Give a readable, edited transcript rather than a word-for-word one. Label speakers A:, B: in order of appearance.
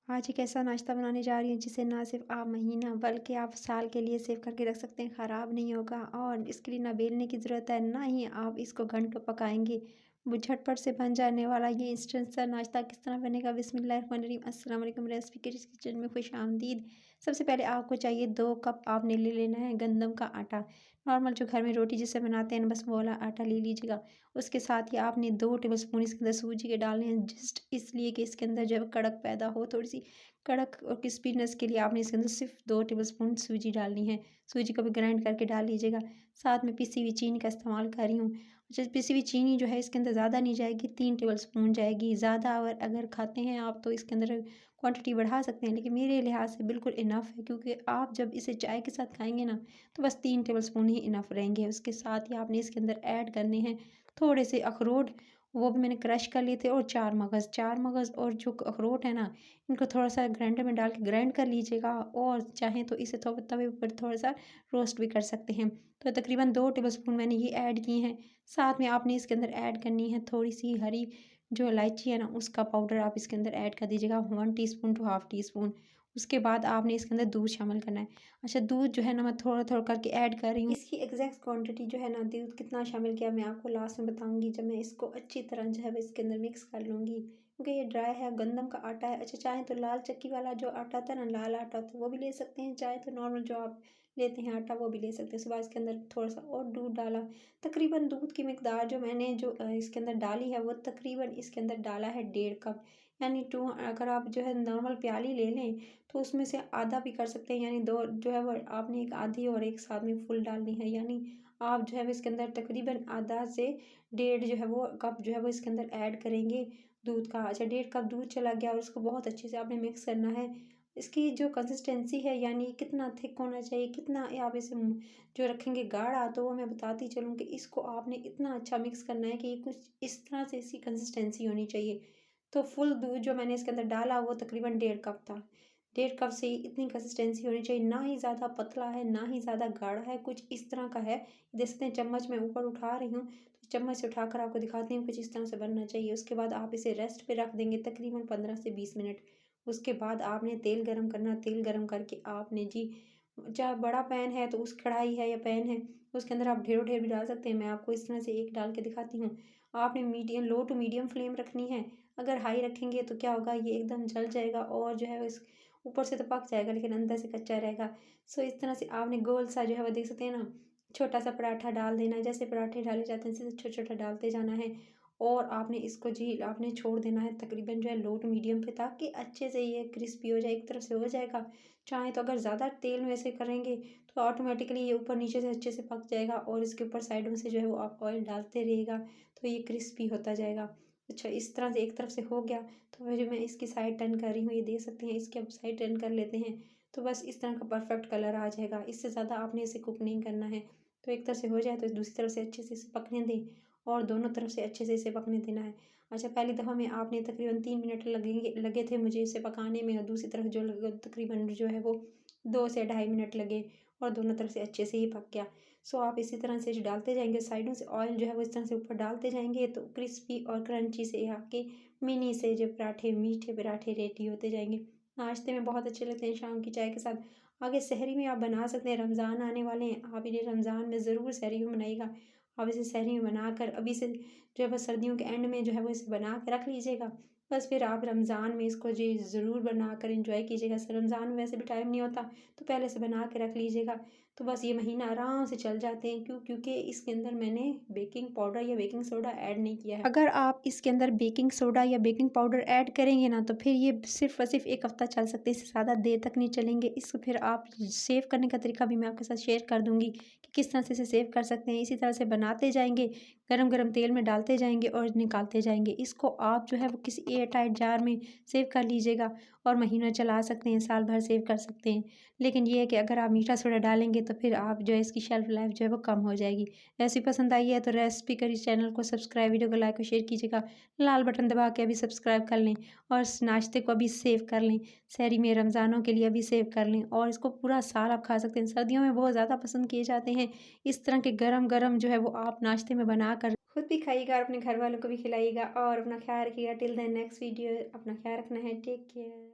A: आज एक ऐसा नाश्ता बनाने जा रही हूँ जिसे ना सिर्फ आप महीना बल्कि आप साल के लिए सेव करके रख सकते हैं, ख़राब नहीं होगा और इसके लिए ना बेलने की ज़रूरत है, ना ही आप इसको घंटों पकाएंगे। वो झटपट से बन जाने वाला ये इंस्टेंट सा नाश्ता किस तरह बनेगा? बिस्मिल्लाहिर्रहमानिर्रहीम, अस्सलाम वालेकुम। रेसिपी किचन में खुश आमदीद। सबसे पहले आपको चाहिए 2 कप आपने ले लेना है गंदम का आटा। नॉर्मल जो घर में रोटी जिसे बनाते हैं बस वो वाला आटा ले लीजिएगा। उसके साथ ही आपने 2 टेबल स्पून इसके अंदर सूजी के डालने हैं, जस्ट इसलिए कि इसके अंदर जो है कड़क पैदा हो, थोड़ी सी कड़क और क्रिस्पीनेस के लिए आपने इसके अंदर सिर्फ 2 टेबल स्पून सूजी डालनी है। सूजी को भी ग्राइंड करके डाल लीजिएगा। साथ में पिसी हुई चीनी का इस्तेमाल कर रही हूँ। अच्छा, पिसी हुई चीनी जो है इसके अंदर ज़्यादा नहीं जाएगी, 3 टेबल स्पून जाएगी। ज़्यादा और अगर खाते हैं आप तो इसके अंदर क्वांटिटी बढ़ा सकते हैं, लेकिन मेरे लिहाज से बिल्कुल इनफ है, क्योंकि आप जब इसे चाय के साथ खाएंगे ना तो बस 3 टेबल स्पून ही इनफ रहेंगे। उसके साथ ही आपने इसके अंदर ऐड करने हैं थोड़े से अखरोट, वो भी मैंने क्रश कर लिए थे, और चार मगज़ और जो अखरोट है ना, इनको थोड़ा-सा ग्राइंडर में डाल के ग्राइंड कर लीजिएगा, और चाहें तो इसे तवे पर थोड़ा-सा रोस्ट भी कर सकते हैं। तो तकरीबन 2 टेबलस्पून मैंने ये ऐड किए हैं। साथ में आपने इसके अंदर ऐड करनी है थोड़ी-सी हरी जो इलायची है ना, उसका पाउडर आप इसके अंदर ऐड कर दीजिएगा, 1 teaspoon to half teaspoon. उसके बाद आपने इसके अंदर दूध शामिल करना है। अच्छा, दूध जो है ना मैं थोड़ा-थोड़ा करके ऐड कर रही हूँ। इसकी एग्जैक्ट क्वांटिटी जो है ना, दूध कितना शामिल किया मैं आपको लास्ट में बताऊँगी, जब मैं इसको अच्छी तरह जो है वो इसके अंदर मिक्स कर लूँगी। क्योंकि ये ड्राई है, गंदम का आटा है। अच्छा, चाहें तो लाल चक्की वाला जो आटा होता है ना, लाल आटा होता है, वो भी ले सकते हैं। चाहे तो नॉर्मल जो आप लेते हैं आटा, वो भी ले सकते हैं। उसके बाद इसके अंदर थोड़ा-सा और दूध डाला। तकरीबन दूध की मिकदार जो मैंने इसके अंदर डाली है, वो तकरीबन इसके अंदर डाला है 1.5 कप। यानी टू अगर आप जो है नॉर्मल प्याली ले लें तो उसमें से आधा भी कर सकते हैं, यानी 2 जो है वो आपने एक आधी और एक साथ में फुल डालनी है। यानी आप जो है वो इसके अंदर तकरीबन आधा से 1.5 जो है वो कप जो है वो इसके अंदर ऐड करेंगे दूध का। अच्छा, 1.5 कप दूध चला गया और उसको बहुत अच्छे से आपने मिक्स करना है। इसकी जो कंसिस्टेंसी है, यानी कितना थिक होना चाहिए, कितना आप इसे जो रखेंगे गाढ़ा, तो वो मैं बताती चलूँ कि इसको आपने इतना अच्छा मिक्स करना है कि ये कुछ इस तरह से इसकी कंसिस्टेंसी होनी चाहिए। तो फुल दूध जो मैंने इसके अंदर डाला वो तकरीबन 1.5 कप था। 1.5 कप से इतनी कंसिस्टेंसी होनी चाहिए, ना ही ज़्यादा पतला है, ना ही ज़्यादा गाढ़ा है, कुछ इस तरह का है। देख सकते हैं चम्मच मैं ऊपर उठा रही हूँ, तो चम्मच से उठाकर आपको दिखाती हूँ, कुछ इस तरह से बनना चाहिए। उसके बाद आप इसे रेस्ट पे रख देंगे तकरीबन 15 से 20 मिनट। उसके बाद आपने तेल गरम करना, तेल गरम करके आपने जी, चाहे बड़ा पैन है तो उस कढ़ाई है या पैन है, उसके अंदर आप ढेरों ढेर भी डाल सकते हैं। मैं आपको इस तरह से एक डाल के दिखाती हूँ। आपने medium low to medium flame रखनी है। अगर हाई रखेंगे तो क्या होगा, ये एकदम जल जाएगा और जो है वो इस ऊपर से तो पक जाएगा लेकिन अंदर से कच्चा रहेगा। सो इस तरह से आपने गोल सा जो है वो देख सकते हैं ना, छोटा सा पराठा डाल देना है, जैसे पराठे डाले जाते हैं ऐसे छोटा-छोटा डालते जाना है, और आपने इसको जी आपने छोड़ देना है तकरीबन जो है लो टू मीडियम पे, ताकि अच्छे से ये क्रिस्पी हो जाए, एक तरफ से हो जाएगा। चाहें तो अगर ज़्यादा तेल में ऐसे करेंगे तो ऑटोमेटिकली ये ऊपर नीचे से अच्छे से पक जाएगा, और इसके ऊपर साइडों से जो है वो आप ऑयल डालते रहिएगा तो ये क्रिस्पी होता जाएगा। अच्छा, इस तरह से एक तरफ से हो गया, तो फिर मैं इसकी साइड टर्न कर रही हूँ, ये देख सकते हैं, इसकी अब साइड टर्न कर लेते हैं। तो बस इस तरह का परफेक्ट कलर आ जाएगा, इससे ज़्यादा आपने इसे कुक नहीं करना है। तो एक तरफ से हो जाए तो दूसरी तरफ से अच्छे से इसे पकने दें, और दोनों तरफ से अच्छे से इसे पकने देना है। अच्छा, पहली दफ़ा में आपने तकरीबन 3 मिनट लगे थे मुझे इसे पकाने में, और दूसरी तरफ जो तकरीबन जो है वो 2 से ढाई मिनट लगे, और दोनों तरफ से अच्छे से ही पक गया। सो आप इसी तरह से डालते जाएंगे, साइडों से ऑयल जो है वो इस तरह से ऊपर डालते जाएंगे, तो क्रिस्पी और क्रंची से आपके मिनी से जो पराठे, मीठे पराठे रेडी होते जाएंगे। नाश्ते में बहुत अच्छे लगते हैं शाम की चाय के साथ। आगे सहरी में आप बना सकते हैं, रमज़ान आने वाले हैं, आप इन्हें रमज़ान में ज़रूर सहरी में बनाइएगा। आप इसे सहरी में बनाकर अभी से जो है वो सर्दियों के एंड में जो है वो इसे बना के रख लीजिएगा। बस फिर आप रमज़ान में इसको जी ज़रूर बनाकर एंजॉय कीजिएगा। रमज़ान में वैसे भी टाइम नहीं होता, तो पहले से बना के रख लीजिएगा। तो बस ये महीना आराम से चल जाते हैं, क्योंकि इसके अंदर मैंने बेकिंग पाउडर या बेकिंग सोडा ऐड नहीं किया है। अगर आप इसके अंदर बेकिंग सोडा या बेकिंग पाउडर ऐड करेंगे ना, तो फिर ये सिर्फ और सिर्फ 1 हफ्ता चल सकते हैं, इससे ज़्यादा देर तक नहीं चलेंगे। इसको फिर आप सेव करने का तरीका भी मैं आपके साथ शेयर कर दूंगी कि किस तरह से इसे सेव कर सकते हैं। इसी तरह से बनाते जाएंगे, गरम गरम तेल में डालते जाएंगे और निकालते जाएंगे। इसको आप जो है वो किसी एयर टाइट जार में सेव कर लीजिएगा, और महीनों चला सकते हैं, साल भर सेव कर सकते हैं। लेकिन ये है कि अगर आप मीठा सोडा डालेंगे तो फिर आप जो है इसकी शेल्फ लाइफ जो है वो कम हो जाएगी। रेसिपी पसंद आई है तो रेसिपी करी चैनल को सब्सक्राइब, वीडियो को लाइक और शेयर कीजिएगा। लाल बटन दबा के अभी सब्सक्राइब कर लें, और इस नाश्ते को अभी सेव कर लें। सहरी में रमज़ानों के लिए अभी सेव कर लें, और इसको पूरा साल आप खा सकते हैं। सर्दियों में बहुत ज़्यादा पसंद किए जाते हैं इस तरह के गरम गरम जो है वो आप नाश्ते में बनाकर खुद भी खाइएगा और अपने घर वालों को भी खिलाइएगा, और अपना ख्याल रखिएगा। टिल देन नेक्स्ट वीडियो, अपना ख्याल रखना है। Take care.